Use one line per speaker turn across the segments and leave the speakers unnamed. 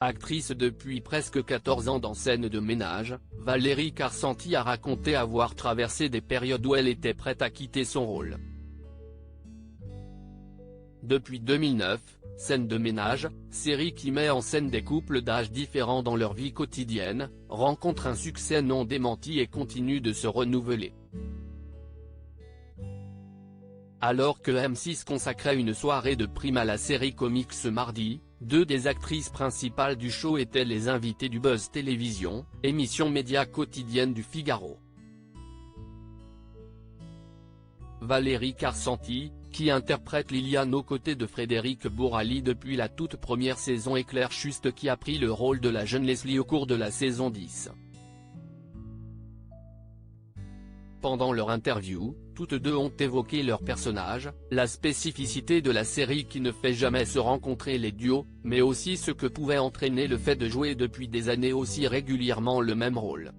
Actrice depuis presque 14 ans dans Scène de ménage, Valérie Carcenti a raconté avoir traversé des périodes où elle était prête à quitter son rôle. Depuis 2009, Scène de ménage, série qui met en scène des couples d'âges différents dans leur vie quotidienne, rencontre un succès non démenti et continue de se renouveler. Alors que M6 consacrait une soirée de prime à la série comique ce mardi, deux des actrices principales du show étaient les invitées du Buzz Télévision, émission média quotidienne du Figaro. Valérie Carcenti, qui interprète Liliane aux côtés de Frédéric Bourali depuis la toute première saison, et Claire Schust qui a pris le rôle de la jeune Leslie au cours de la saison 10. Pendant leur interview, toutes deux ont évoqué leur personnage, la spécificité de la série qui ne fait jamais se rencontrer les duos, mais aussi ce que pouvait entraîner le fait de jouer depuis des années aussi régulièrement le même rôle.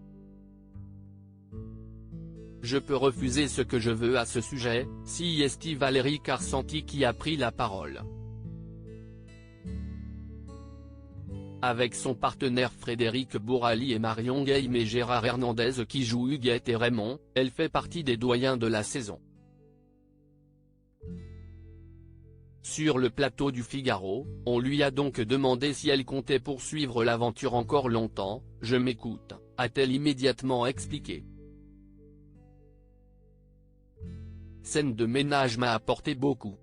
Je peux refuser ce que je veux à ce sujet, CIST Valérie Carcenti qui a pris la parole. Avec son partenaire Frédéric Bourali et Marion Guilhem et Gérard Hernandez qui jouent Huguette et Raymond, elle fait partie des doyens de la saison. Sur le plateau du Figaro, on lui a donc demandé si elle comptait poursuivre l'aventure encore longtemps. « Je m'écoute », a-t-elle immédiatement expliqué. Scène de ménage m'a apporté beaucoup.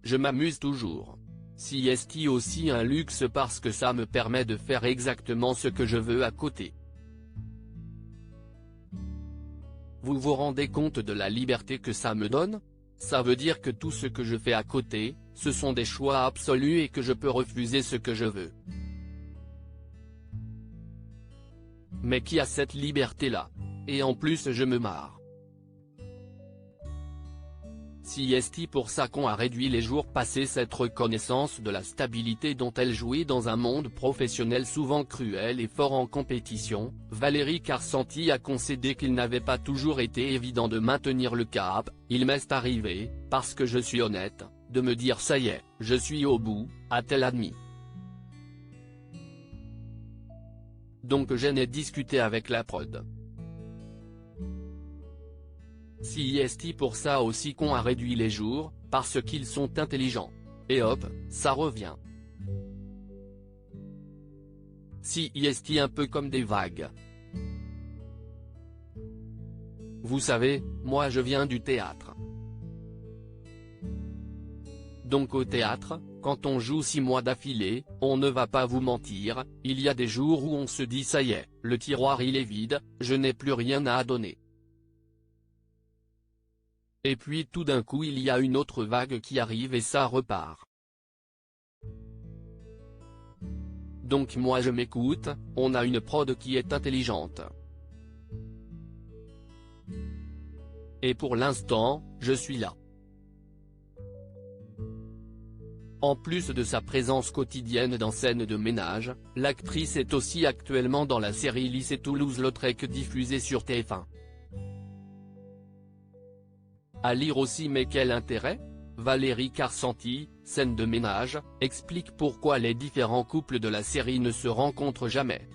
Je m'amuse toujours. CIST aussi un luxe parce que ça me permet de faire exactement ce que je veux à côté. Vous vous rendez compte de la liberté que ça me donne? Ça veut dire que tout ce que je fais à côté, ce sont des choix absolus et que je peux refuser ce que je veux. Mais qui a cette liberté-là? Et en plus je me marre. CIST pour ça qu'on a réduit les jours passés cette reconnaissance de la stabilité dont elle jouit dans un monde professionnel souvent cruel et fort en compétition. Valérie Carcenti a concédé qu'il n'avait pas toujours été évident de maintenir le cap. Il m'est arrivé, parce que je suis honnête, de me dire ça y est, je suis au bout, a-t-elle admis. Donc j'en ai discuté avec la prod. CIST pour ça aussi qu'on a réduit les jours, parce qu'ils sont intelligents. Et hop, ça revient. CIST un peu comme des vagues. Vous savez, moi je viens du théâtre. Donc au théâtre, quand on joue 6 mois d'affilée, on ne va pas vous mentir, il y a des jours où on se dit ça y est, le tiroir il est vide, je n'ai plus rien à donner. Et puis tout d'un coup il y a une autre vague qui arrive et ça repart. Donc moi je m'écoute, on a une prod qui est intelligente. Et pour l'instant, je suis là. En plus de sa présence quotidienne dans Scène de ménage, l'actrice est aussi actuellement dans la série Lycée Toulouse-Lautrec diffusée sur TF1. À lire aussi, mais quel intérêt? Valérie Carcenti, Scène de ménage, explique pourquoi les différents couples de la série ne se rencontrent jamais.